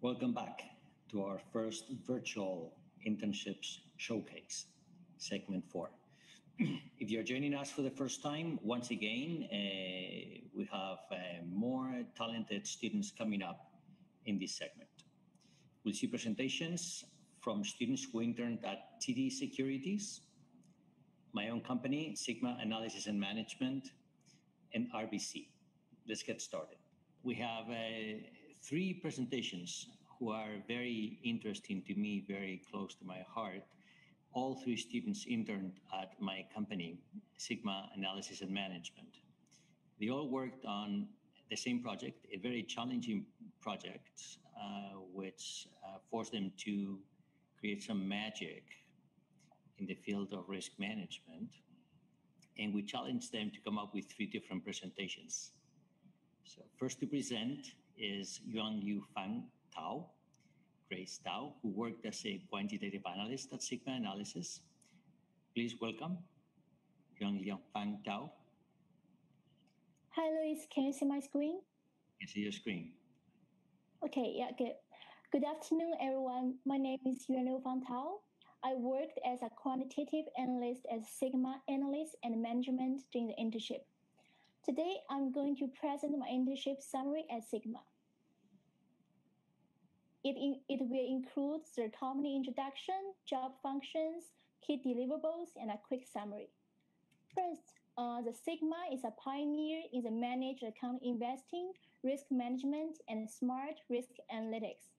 Welcome back to our first virtual Internships Showcase, segment 4. If you're joining us for the first time, once again, we have more talented students coming up in this segment. We'll see presentations from students who interned at TD Securities, my own company, Sigma Analysis and Management, and RBC. Let's get started. We have 3 presentations who are very interesting to me, very close to my heart. All 3 students interned at my company, Sigma Analysis and Management. They all worked on the same project, a very challenging project, which forced them to create some magic in the field of risk management. And we challenged them to come up with 3 different presentations. So first to present is Yuanliufang Grace Zhao, who worked as a quantitative analyst at Sigma Analysis. Please welcome Yuanliufang. Hi, Luis. Can you see my screen? I can see your screen. Okay, yeah, good. Good afternoon, everyone. My name is Yuanliufang. I worked as a quantitative analyst at Sigma Analysis and Management during the internship. Today, I'm going to present my internship summary at Sigma. It will include the company introduction, job functions, key deliverables, and a quick summary. First, the Sigma is a pioneer in the managed account investing, risk management, and smart risk analytics.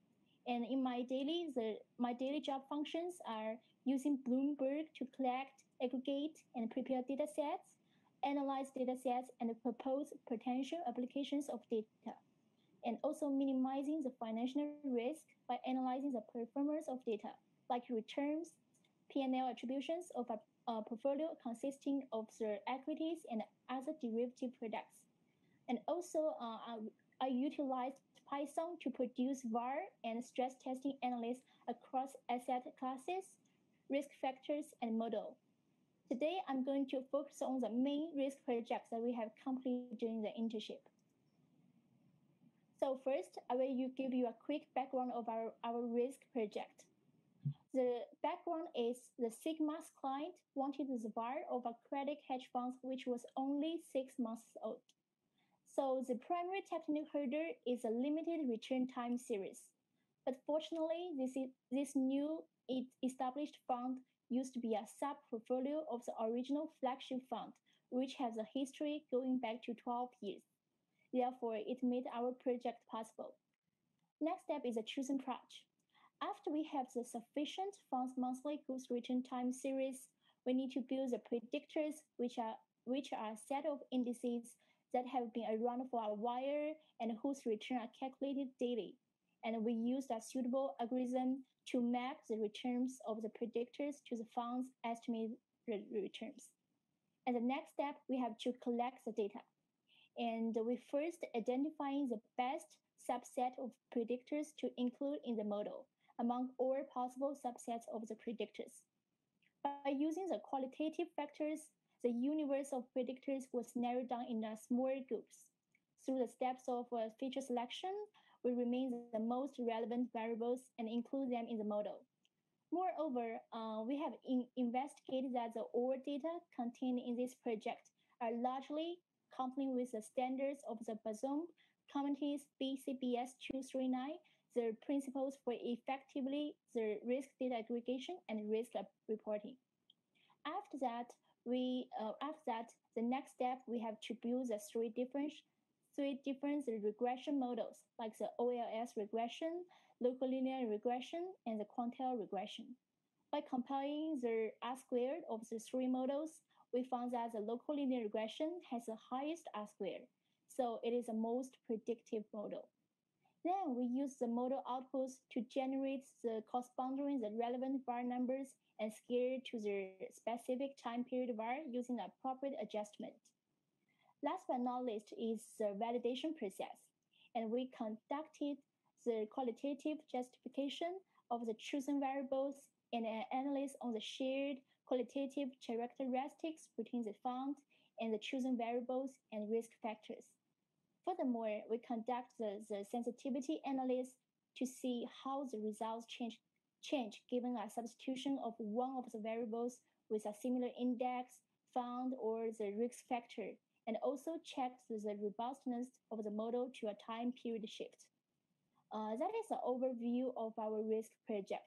And in my daily job functions are using Bloomberg to collect, aggregate, and prepare data sets, analyze data sets, and propose potential applications of data, and also minimizing the financial risk by analyzing the performance of data, like returns, P&L attributions of a portfolio consisting of the equities and other derivative products. And also, I utilized Python to produce VAR and stress testing analysis across asset classes, risk factors, and model. Today, I'm going to focus on the main risk projects that we have completed during the internship. So first, I will give you a quick background of our risk project. The background is the Sigma's client wanted the VAR of a credit hedge fund which was only 6 months old. So the primary technical hurdle is a limited return time series. But fortunately, this new established fund used to be a sub-portfolio of the original flagship fund, which has a history going back to 12 years. Therefore, it made our project possible. Next step is a choosing approach. After we have the sufficient fund's monthly gross return time series, we need to build the predictors, which are a set of indices that have been around for a while and whose return are calculated daily. And we used a suitable algorithm to map the returns of the predictors to the fund's estimated returns. And the next step, we have to collect the data. And we first identifying the best subset of predictors to include in the model among all possible subsets of the predictors. By using the qualitative factors, the universe of predictors was narrowed down into smaller groups. Through the steps of feature selection, we remain the most relevant variables and include them in the model. Moreover, we have investigated that all data contained in this project are largely complying with the standards of the Bazoom Committee's BCBS 239, the principles for effectively the risk data aggregation and risk reporting. After that, the next step, we have to build the three different regression models, like the OLS regression, local linear regression, and the quantile regression. By comparing the R-squared of the 3 models, we found that the local linear regression has the highest R-squared, so it is the most predictive model. Then we use the model outputs to generate the corresponding the relevant VAR numbers and scale to the specific time period VAR using the appropriate adjustment. Last but not least is the validation process, and we conducted the qualitative justification of the chosen variables and an analysis on the shared qualitative characteristics between the fund and the chosen variables and risk factors. Furthermore, we conduct the sensitivity analysis to see how the results change given a substitution of one of the variables with a similar index, found, or the risk factor, and also checked the robustness of the model to a time period shift. That is an overview of our risk project.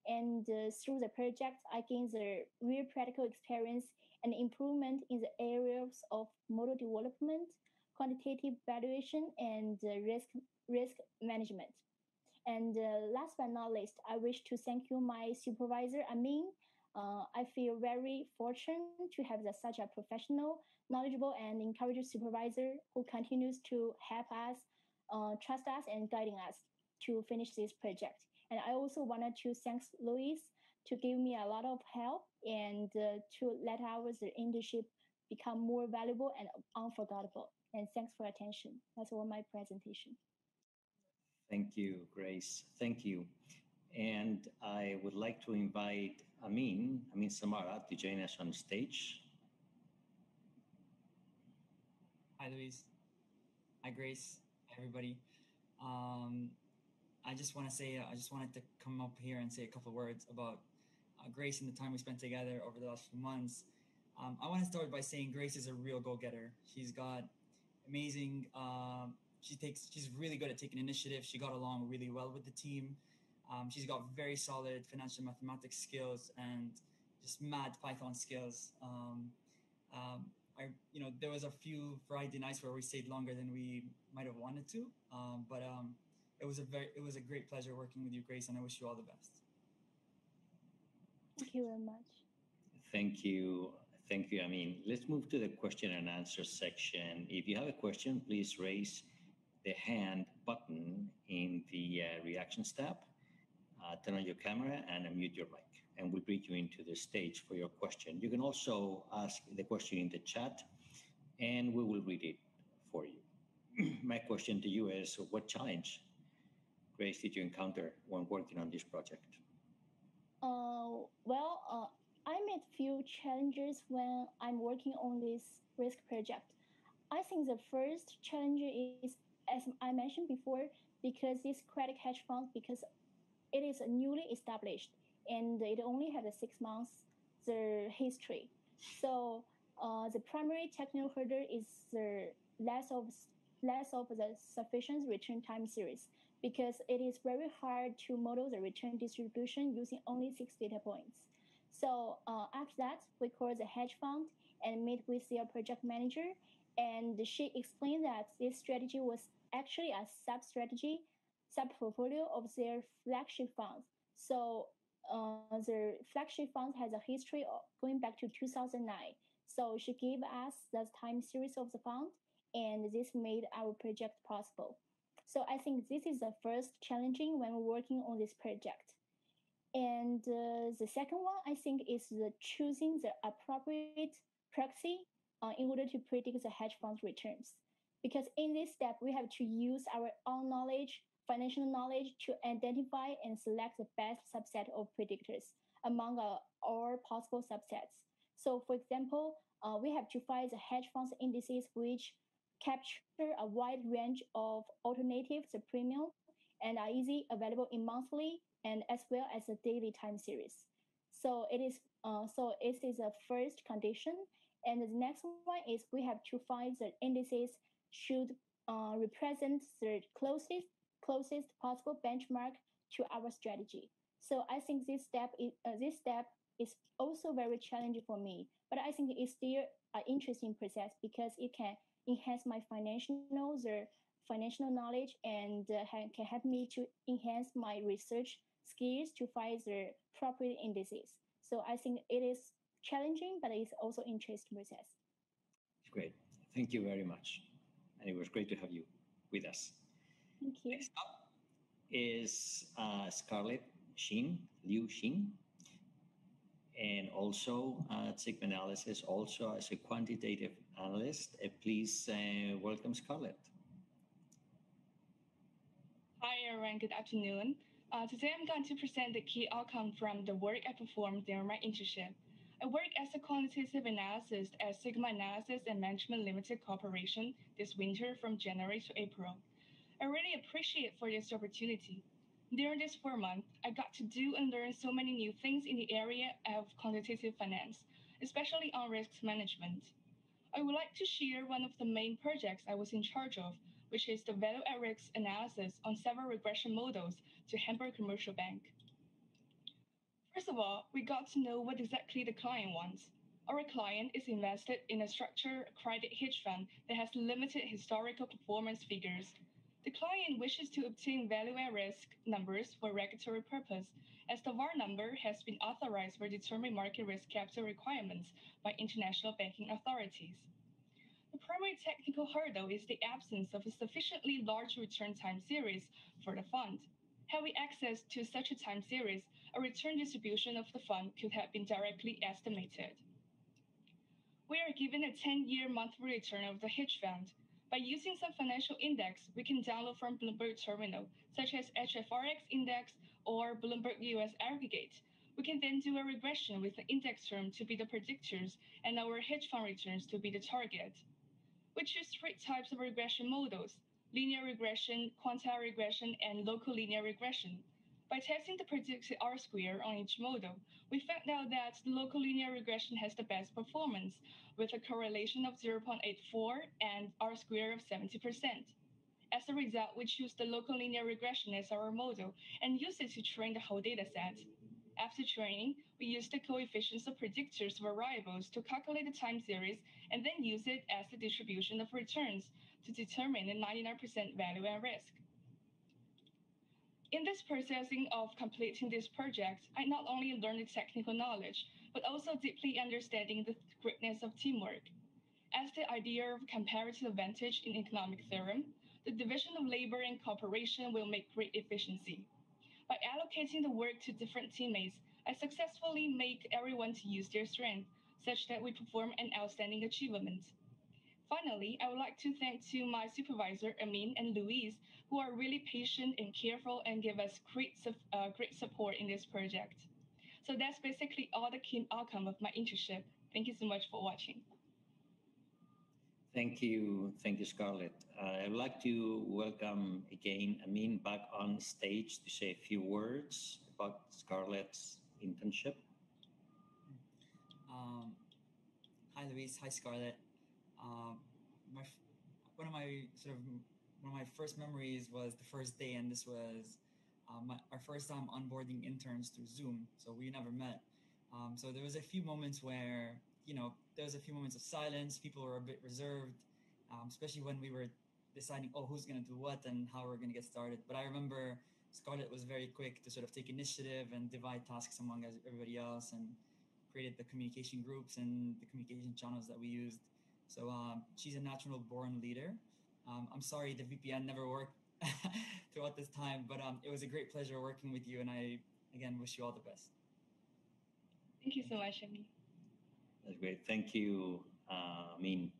And through the project, I gained the real practical experience and improvement in the areas of model development, quantitative valuation, and risk management. And last but not least, I wish to thank you, my supervisor, Amin. I feel very fortunate to have such a professional, knowledgeable, and encouraging supervisor who continues to help us, trust us, and guiding us to finish this project. And I also wanted to thank Luis to give me a lot of help and to let our internship become more valuable and unforgettable. And thanks for attention. That's all my presentation. Thank you, Grace. Thank you. And I would like to invite Amin Samara, to join us on stage. Hi, Luis. Hi, Grace. Hi, everybody. I just wanted to come up here and say a couple of words about Grace and the time we spent together over the last few months. I want to start by saying Grace is a real go-getter. She's got amazing. She's really good at taking initiative. She got along really well with the team. She's got very solid financial mathematics skills and just mad Python skills. There was a few Friday nights where we stayed longer than we might have wanted to, but it was a great pleasure working with you, Grace, and I wish you all the best. Thank you very much. Thank you. Thank you. Let's move to the question and answer section. If you have a question, please raise the hand button in the reactions tab. Turn on your camera and unmute your mic, and we'll bring you into the stage for your question. You can also ask the question in the chat, and we will read it for you. My question to you is, what challenge, Grace, did you encounter when working on this project? I met few challenges when I'm working on this risk project. I think the first challenge is, as I mentioned before, because this credit hedge fund, because it is newly established and it only has a 6 months the history. So the primary technical hurdle is the less of the sufficient return time series, because it is very hard to model the return distribution using only 6 data points. So after that, we called the hedge fund and meet with their project manager, and she explained that this strategy was actually a sub-portfolio of their flagship funds. So the flagship fund has a history of going back to 2009. So she gave us the time series of the fund, and this made our project possible. So I think this is the first challenging when we're working on this project. And the second one, I think, is choosing the appropriate proxy in order to predict the hedge fund's returns. Because in this step, we have to use our own knowledge, financial knowledge, to identify and select the best subset of predictors among all possible subsets. So for example, we have to find the hedge funds indices which capture a wide range of alternatives, the premium, and are easily available in monthly and as well as a daily time series. So it is a first condition. And the next one is we have to find the indices should represent the closest possible benchmark to our strategy. So I think this step is also very challenging for me, but I think it's still an interesting process because it can enhance my financial knowledge and can help me to enhance my research skills to find the proper indices. So I think it is challenging, but it's also interesting process. Great. Thank you very much. And it was great to have you with us. Thank you. Next up is Scarlett Liu Xin, and also at Sigma Analysis, also as a quantitative analyst. Please welcome Scarlett. Hi, everyone. Good afternoon. Today, I'm going to present the key outcome from the work I performed during my internship. I work as a quantitative analyst at Sigma Analysis and Management Limited Corporation this winter from January to April. I really appreciate for this opportunity. During this 4 month, I got to do and learn so many new things in the area of quantitative finance, especially on risk management. I would like to share one of the main projects I was in charge of, which is the value at risk analysis on several regression models to Hamburg Commercial Bank. First of all, we got to know what exactly the client wants. Our client is invested in a structured credit hedge fund that has limited historical performance figures. The client wishes to obtain value at risk numbers for regulatory purpose, as the VAR number has been authorized for determining market risk capital requirements by international banking authorities. The primary technical hurdle is the absence of a sufficiently large return time series for the fund. Had we access to such a time series, a return distribution of the fund could have been directly estimated. We are given a 10-year monthly return of the hedge fund. By using some financial index we can download from Bloomberg Terminal, such as HFRX Index or Bloomberg US Aggregate, we can then do a regression with the index term to be the predictors and our hedge fund returns to be the target. We choose three types of regression models: linear regression, quantile regression, and local linear regression. By testing the predicted R-square on each model, we found out that the local linear regression has the best performance, with a correlation of 0.84 and R-square of 70%. As a result, we choose the local linear regression as our model and use it to train the whole dataset. After training, we use the coefficients of predictors variables to calculate the time series and then use it as the distribution of returns to determine the 99% value at risk. In this processing of completing this project, I not only learned the technical knowledge, but also deeply understanding the greatness of teamwork. As the idea of comparative advantage in economic theorem, the division of labor and cooperation will make great efficiency. By allocating the work to different teammates, I successfully make everyone to use their strength, such that we perform an outstanding achievement. Finally, I would like to thank to my supervisor, Amin and Luis, who are really patient and careful and give us great support in this project. So that's basically all the key outcome of my internship. Thank you so much for watching. Thank you, Scarlett. I'd like to welcome again Amin back on stage to say a few words about Scarlett's internship. Hi, Luis. Hi, Scarlett. One of my first memories was the first day, and this was our first time onboarding interns through Zoom. So we never met. So there was a few moments where there was a few moments of silence. People were a bit reserved, especially when we were deciding, who's going to do what and how we're going to get started. But I remember Scarlett was very quick to sort of take initiative and divide tasks among everybody else, and created the communication groups and the communication channels that we used. So she's a natural born leader. I'm sorry the VPN never worked throughout this time, but it was a great pleasure working with you, and I, again, wish you all the best. Thank you so much, Amy. That's great. Thank you, Amin.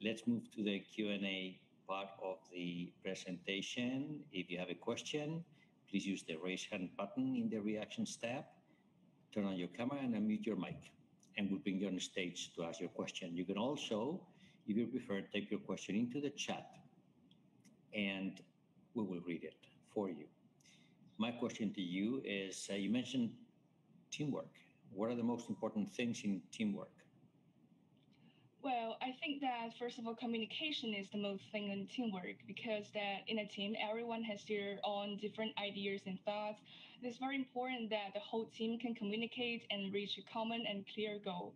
Let's move to the Q&A part of the presentation. If you have a question, please use the raise hand button in the reactions tab. Turn on your camera and unmute your mic, and we'll bring you on stage to ask your question. You can also, if you prefer, type your question into the chat, and we will read it for you. My question to you is, you mentioned teamwork. What are the most important things in teamwork? Well, I think that first of all, communication is the most thing in teamwork, because that in a team, everyone has their own different ideas and thoughts. It's very important that the whole team can communicate and reach a common and clear goal.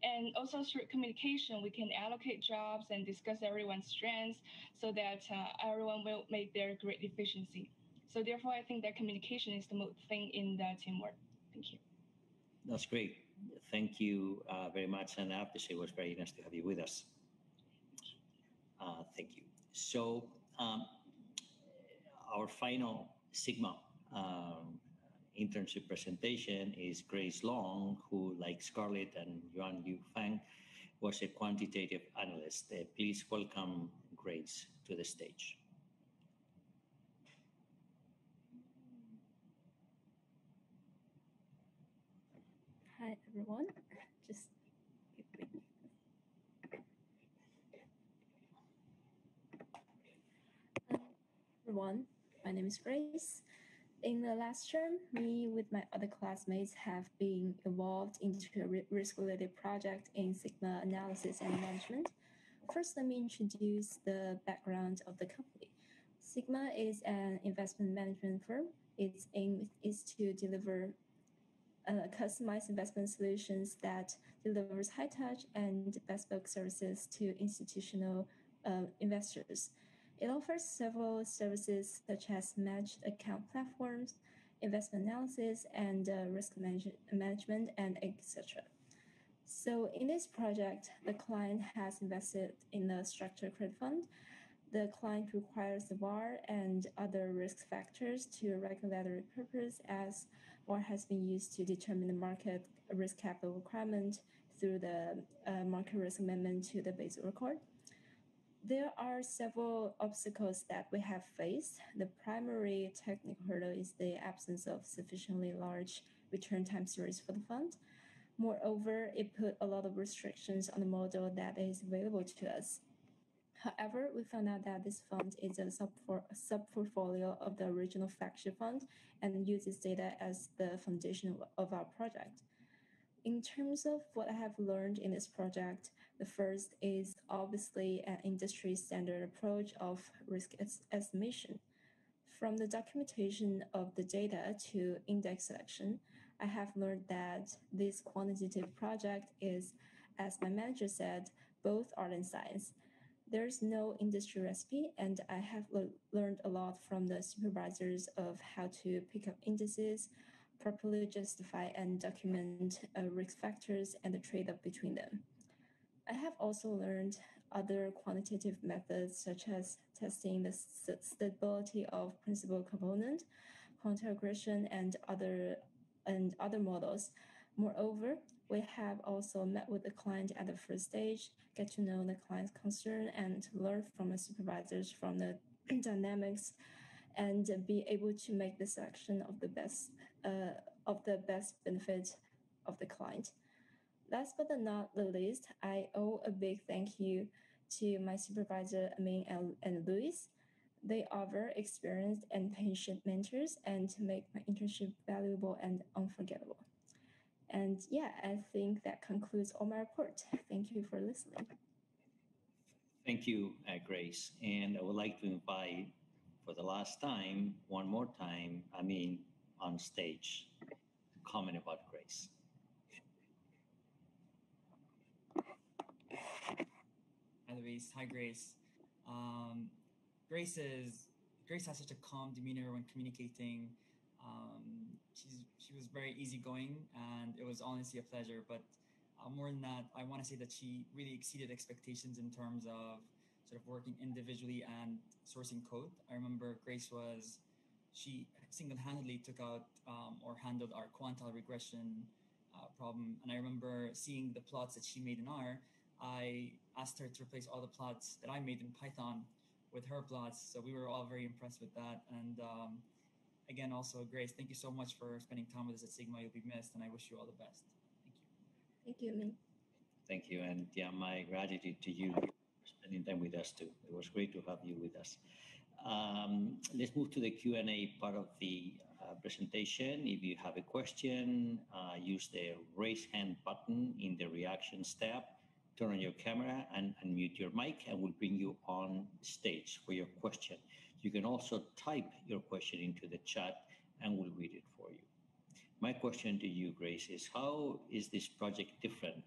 And also through communication, we can allocate jobs and discuss everyone's strengths so that everyone will make their great efficiency. So therefore, I think that communication is the most thing in the teamwork. Thank you. That's great. Thank you very much. And I have to say, it was very nice to have you with us. Thank you. So our final Sigma internship presentation is Grace Long, who, like Scarlett and Yuanliufang, was a quantitative analyst. Please welcome Grace to the stage. Hi, everyone. Just keep waiting. Everyone, my name is Grace. In the last term, me with my other classmates have been involved into a risk-related project in Sigma Analysis and Management. First, let me introduce the background of the company. Sigma is an investment management firm. Its aim is to deliver customized investment solutions that delivers high-touch and bespoke services to institutional investors. It offers several services such as managed account platforms, investment analysis, and risk management, and etc. So in this project, the client has invested in a structured credit fund. The client requires the VaR and other risk factors to regulatory purpose as VaR has been used to determine the market risk capital requirement through the market risk amendment to the Basel Accord. There are several obstacles that we have faced. The primary technical hurdle is the absence of sufficiently large return time series for the fund. Moreover, it put a lot of restrictions on the model that is available to us. However, we found out that this fund is a sub-portfolio of the original flagship fund and uses data as the foundation of our project. In terms of what I have learned in this project, the first is obviously an industry standard approach of risk estimation. From the documentation of the data to index selection, I have learned that this quantitative project is, as my manager said, both art and science. There's no industry recipe, and I have learned a lot from the supervisors of how to pick up indices, properly justify and document risk factors and the trade-off between them. I have also learned other quantitative methods such as testing the stability of principal component, counter-aggression, and other models. Moreover, we have also met with the client at the first stage, get to know the client's concern, and learn from the supervisors from the dynamics, and be able to make the selection of the best benefit of the client. Last but not the least, I owe a big thank you to my supervisor, Amin and Luis. They are very experienced and patient mentors and to make my internship valuable and unforgettable. And yeah, I think that concludes all my report. Thank you for listening. Thank you, Grace. And I would like to invite, for the last time, one more time, Amin on stage to comment about Grace. Hi, Luis. Hi, Grace. Grace has such a calm demeanor when communicating. She was very easygoing, and it was honestly a pleasure. But more than that, I want to say that she really exceeded expectations in terms of sort of working individually and sourcing code. I remember she single-handedly took out or handled our quantile regression problem. And I remember seeing the plots that she made in R. I asked her to replace all the plots that I made in Python with her plots. So we were all very impressed with that. And again, also, Grace, thank you so much for spending time with us at Sigma. You'll be missed, and I wish you all the best. Thank you. Thank you, Min. Thank you. And yeah, my gratitude to you for spending time with us too. It was great to have you with us. Let's move to the Q&A part of the presentation. If you have a question, use the raise hand button in the reactions tab. Turn on your camera and unmute your mic, and we'll bring you on stage for your question. You can also type your question into the chat, and we'll read it for you. My question to you, Grace, is how is this project different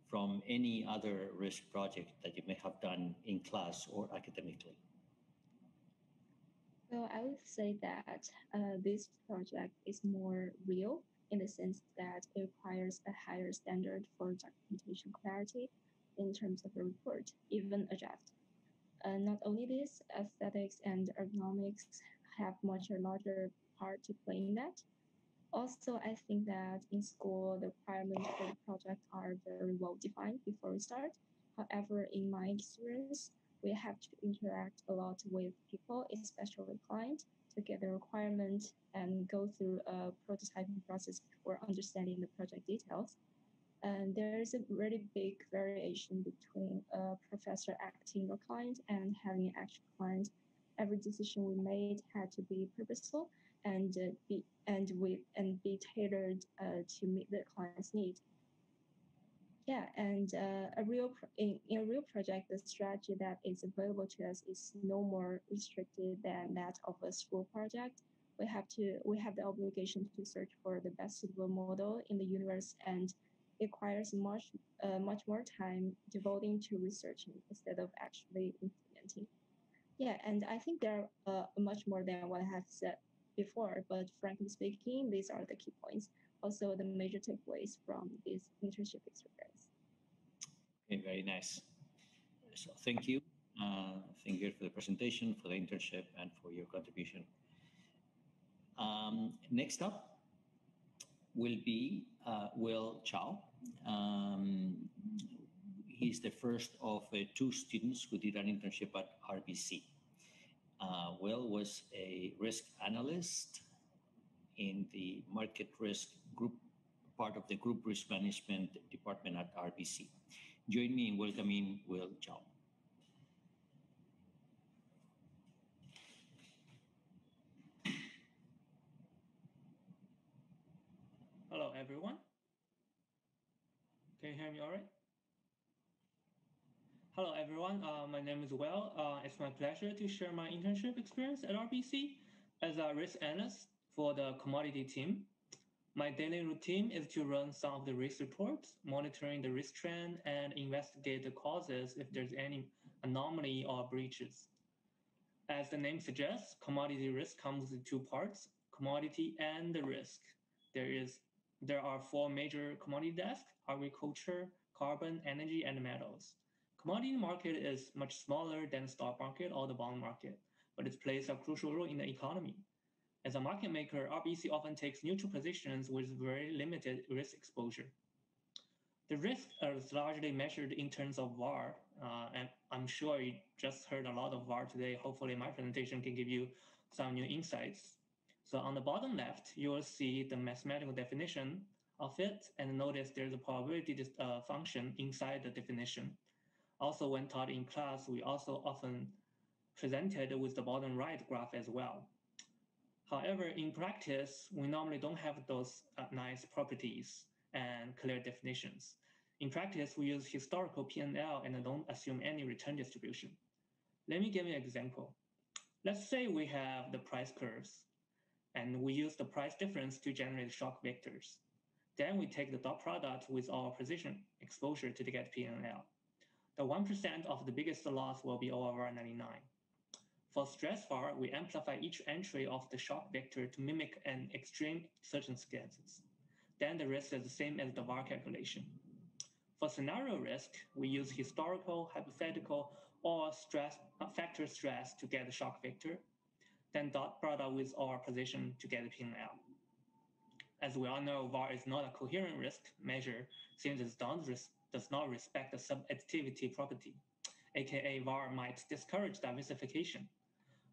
from any other risk project that you may have done in class or academically? Well, I would say that this project is more real in the sense that it requires a higher standard for documentation clarity in terms of a report, even a draft. Not only this, aesthetics and ergonomics have much a larger part to play in that. Also, I think that in school, the requirements for the project are very well defined before we start. However, in my experience, we have to interact a lot with people, especially clients, to get the requirement and go through a prototyping process before understanding the project details. And there is a really big variation between a professor acting a client and having an actual client. Every decision we made had to be purposeful, and be tailored to meet the client's need. Yeah, and in a real project, the strategy that is available to us is no more restricted than that of a school project. We have the obligation to search for the best suitable model in the universe, and it requires much more time devoting to researching instead of actually implementing. Yeah, and I think there are much more than what I have said before, but frankly speaking, these are the key points. Also, the major takeaways from this internship experience. Okay, very nice. So thank you. Thank you for the presentation, for the internship, and for your contribution. Next up will be Will Zhao. He's the first of two students who did an internship at RBC. Will was a risk analyst in the market risk group, part of the group risk management department at RBC. Join me in welcoming Will Zhao. Hello, everyone. Can you hear me all right? Hello, everyone. My name is Will. It's my pleasure to share my internship experience at RBC as a risk analyst for the commodity team. My daily routine is to run some of the risk reports, monitoring the risk trend, and investigate the causes if there's any anomaly or breaches. As the name suggests, commodity risk comes in two parts, commodity and the risk. There are four major commodity desks: agriculture, carbon, energy, and metals. Commodity market is much smaller than the stock market or the bond market, but it plays a crucial role in the economy. As a market maker, RBC often takes neutral positions with very limited risk exposure. The risk is largely measured in terms of VAR, and I'm sure you just heard a lot of VAR today. Hopefully my presentation can give you some new insights. So on the bottom left, you will see the mathematical definition of it, and notice there's a probability function inside the definition. Also, when taught in class, we also often presented with the bottom right graph as well. However, in practice, we normally don't have those nice properties and clear definitions. In practice, we use historical P&L and don't assume any return distribution. Let me give you an example. Let's say we have the price curves, and we use the price difference to generate shock vectors. Then we take the dot product with our position exposure to get P&L. The 1% of the biggest loss will be over 99. For stress VAR, we amplify each entry of the shock vector to mimic an extreme circumstances. Then the risk is the same as the VAR calculation. For scenario risk, we use historical, hypothetical, or factor stress to get the shock vector, then dot product with our position to get the P&L. As we all know, VAR is not a coherent risk measure since it does not respect the subadditivity property, aka VAR might discourage diversification.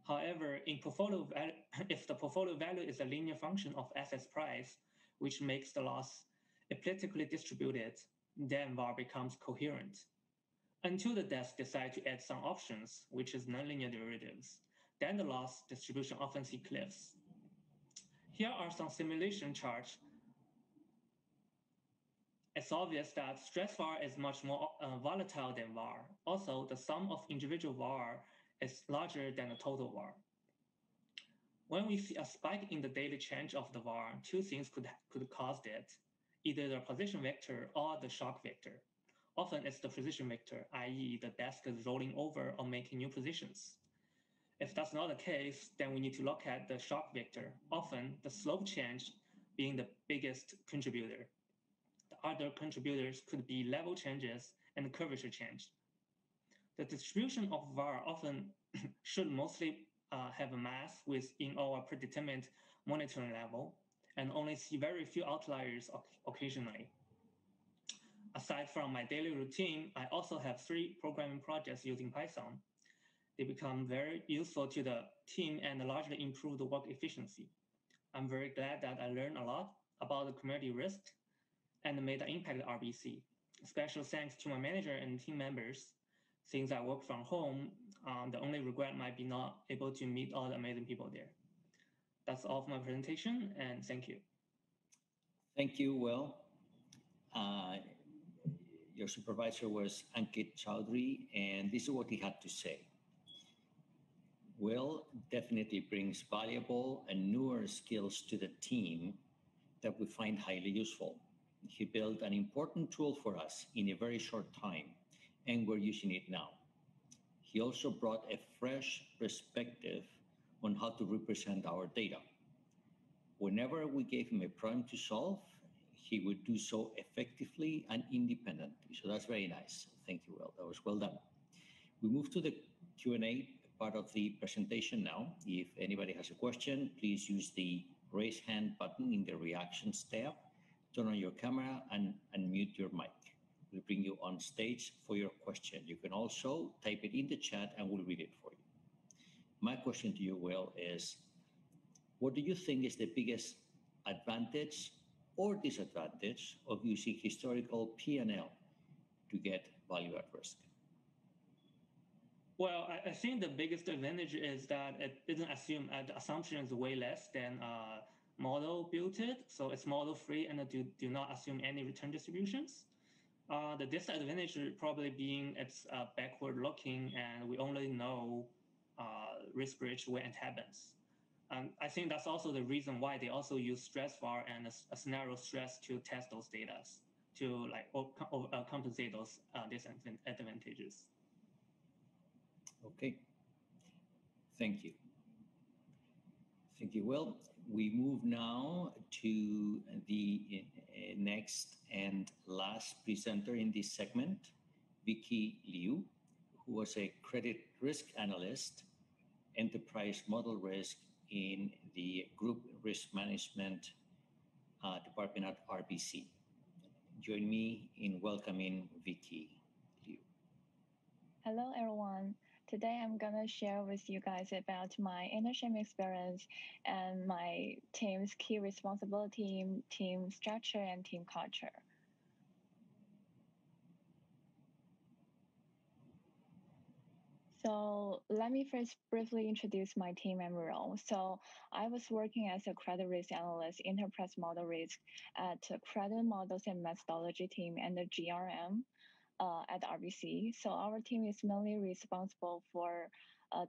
However, if the portfolio value is a linear function of assets price, which makes the loss elliptically distributed, then VAR becomes coherent. Until the desk decide to add some options, which is nonlinear derivatives, then the loss distribution often see cliffs. Here are some simulation charts. It's obvious that stress VAR is much more volatile than VAR. Also, the sum of individual VAR is larger than the total VAR. When we see a spike in the daily change of the VAR, two things could cause it, either the position vector or the shock vector. Often it's the position vector, i.e. the desk is rolling over or making new positions. If that's not the case, then we need to look at the shock vector, often the slope change being the biggest contributor. The other contributors could be level changes and curvature change. The distribution of VAR often should mostly have a mass within our predetermined monitoring level and only see very few outliers occasionally. Aside from my daily routine, I also have 3 programming projects using Python. They become very useful to the team and largely improve the work efficiency. I'm very glad that I learned a lot about the commodity risk and made an impact at RBC. Special thanks to my manager and team members. Since I work from home, the only regret might be not able to meet all the amazing people there. That's all for my presentation, and thank you. Thank you, Will. Your supervisor was Ankit Chowdhury, and this is what he had to say. Will definitely brings valuable and newer skills to the team that we find highly useful. He built an important tool for us in a very short time, and we're using it now. He also brought a fresh perspective on how to represent our data. Whenever we gave him a problem to solve, he would do so effectively and independently. So that's very nice. Thank you, Will. That was well done. We move to the Q&A part of the presentation now. If anybody has a question, please use the raise hand button in the reactions tab. Turn on your camera and unmute your mic. We'll bring you on stage for your question. You can also type it in the chat and we'll read it for you. My question to you, Will, is what do you think is the biggest advantage or disadvantage of using historical P&L to get value at risk? Well, I think the biggest advantage is that it doesn't assume the assumption is way less than model built it. So it's model free and do not assume any return distributions. The disadvantage probably being it's backward looking and we only know risk bridge when it happens. I think that's also the reason why they also use stress VAR and a scenario stress to test those data to like compensate those disadvantages. Okay. Thank you. Thank you, Will. We move now to the next and last presenter in this segment, Vicky Liu, who was a credit risk analyst, enterprise model risk in the group risk management department at RBC. Join me in welcoming Vicky Liu. Hello, everyone. Today, I'm going to share with you guys about my internship experience and my team's key responsibility, team structure, and team culture. So let me first briefly introduce my team and role. So I was working as a credit risk analyst, enterprise model risk at credit models and methodology team and the GRM. At RBC. So our team is mainly responsible for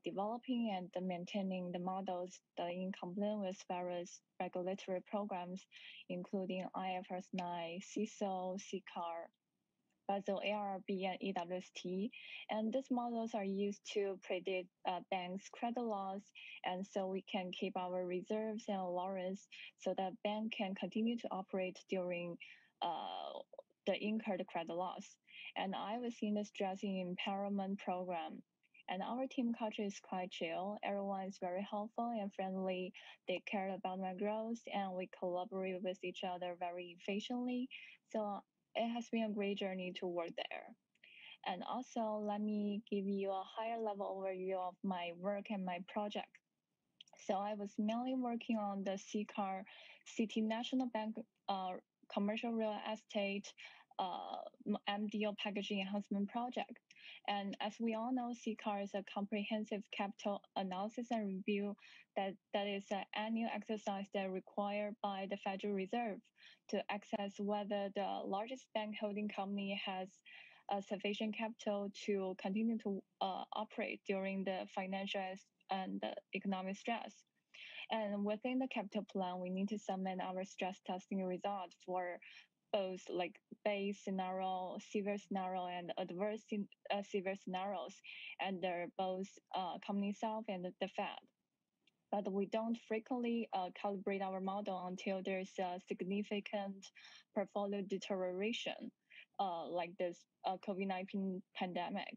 developing and maintaining the models that are in compliance with various regulatory programs, including IFRS 9, CISO, CCAR, Basel ARB, and EWST. And these models are used to predict banks' credit loss, and so we can keep our reserves and allowance so that bank can continue to operate during the incurred credit loss. And I was in the stressing empowerment program. And our team culture is quite chill. Everyone is very helpful and friendly. They care about my growth, and we collaborate with each other very efficiently. So it has been a great journey to work there. And also, let me give you a higher level overview of my work and my project. So I was mainly working on the CCAR City National Bank commercial real estate MDO packaging enhancement project. And as we all know, CCAR is a comprehensive capital analysis and review that is an annual exercise that is required by the Federal Reserve to assess whether the largest bank holding company has sufficient capital to continue to operate during the financial and the economic stress. And within the capital plan, we need to submit our stress testing results for both like base scenario, severe scenario, and adverse severe scenarios, and they're both company itself and the Fed. But we don't frequently calibrate our model until there's a significant portfolio deterioration, like this COVID-19 pandemic.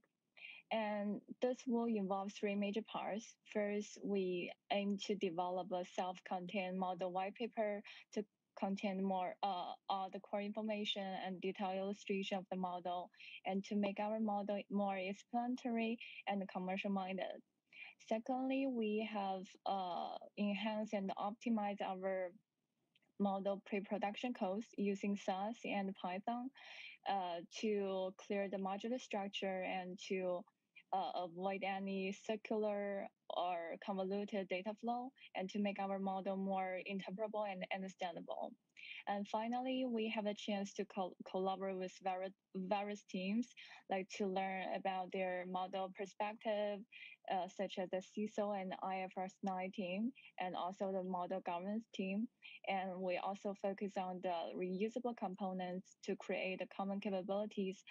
And this will involve three major parts. First, we aim to develop a self-contained model white paper to contain more all the core information and detailed illustration of the model, and to make our model more explanatory and commercial-minded. Secondly, we have enhanced and optimized our model pre-production codes using SAS and Python to clear the modular structure and to avoid any circular or convoluted data flow, and to make our model more interpretable and understandable. And finally, we have a chance to collaborate with various teams, like to learn about their model perspective, such as the CISO and IFRS 9 team, and also the model governance team. And we also focus on the reusable components to create the common capabilities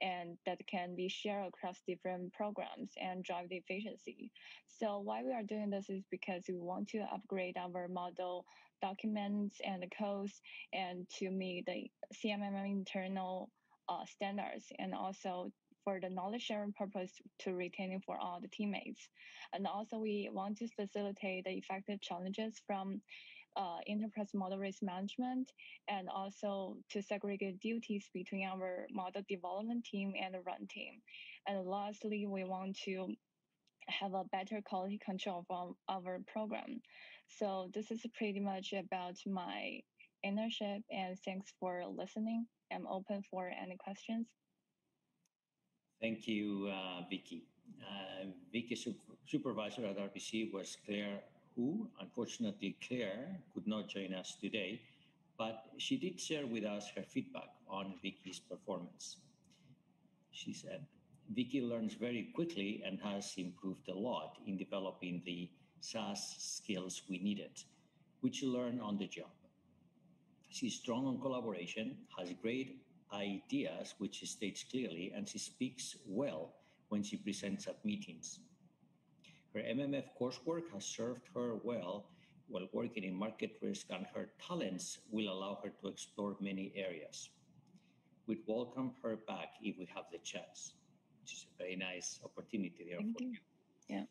and that can be shared across different programs and drive the efficiency. So why we are doing this is because we want to upgrade our model documents and the codes and to meet the CMMM internal standards, and also for the knowledge sharing purpose to retaining for all the teammates. And also we want to facilitate the effective challenges from enterprise model risk management, and also to segregate duties between our model development team and the run team. And lastly, we want to have a better quality control of our program. So this is pretty much about my internship, and thanks for listening. I'm open for any questions. Thank you, Vicky. Vicky's supervisor at RBC was Claire, who unfortunately Claire could not join us today, but she did share with us her feedback on Vicky's performance. She said, Vicky learns very quickly and has improved a lot in developing the SaaS skills we needed, which you learn on the job. She's strong on collaboration, has great ideas, which she states clearly, and she speaks well when she presents at meetings. Her MMF coursework has served her well while working in market risk, and her talents will allow her to explore many areas. We'd welcome her back if we have the chance, which is a very nice opportunity there for you. Yeah.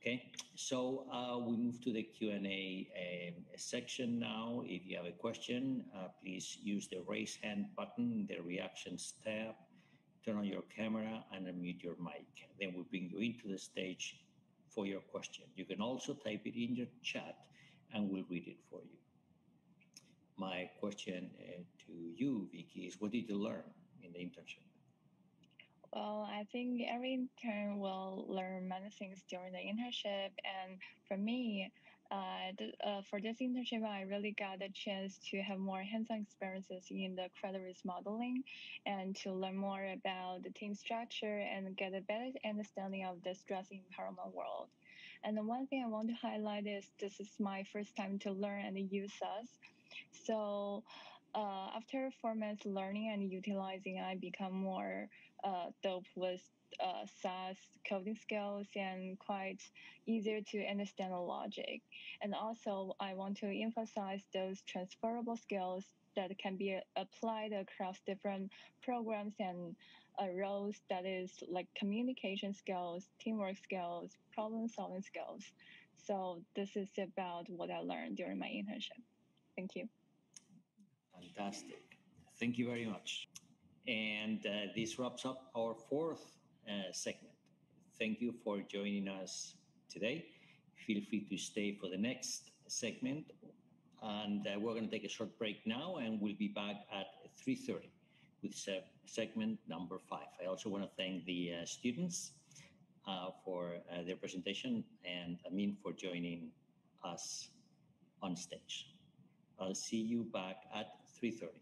Okay, so we move to the Q&A section now. If you have a question, please use the raise hand button in the reactions tab, turn on your camera and unmute your mic. Then we'll bring you into the stage for your question. You can also type it in your chat and we'll read it for you. My question to you, Vicky, is what did you learn in the internship? Well, I think every intern will learn many things during the internship. And for me, for this internship, I really got a chance to have more hands-on experiences in the credit risk modeling and to learn more about the team structure and get a better understanding of the stress empowerment world. And the one thing I want to highlight is this is my first time to learn and use SaaS. So after 4 months learning and utilizing, I become more dope with SaaS coding skills and quite easier to understand the logic. And also, I want to emphasize those transferable skills that can be applied across different programs and roles, that is like communication skills, teamwork skills, problem solving skills. So this is about what I learned during my internship. Thank you. Fantastic. Thank you very much. And this wraps up our fourth segment. Thank you for joining us today. Feel free to stay for the next segment. And we're going to take a short break now, and we'll be back at 3:30 with segment number 5. I also want to thank the students for their presentation, and Amin for joining us on stage. I'll see you back at 3:30.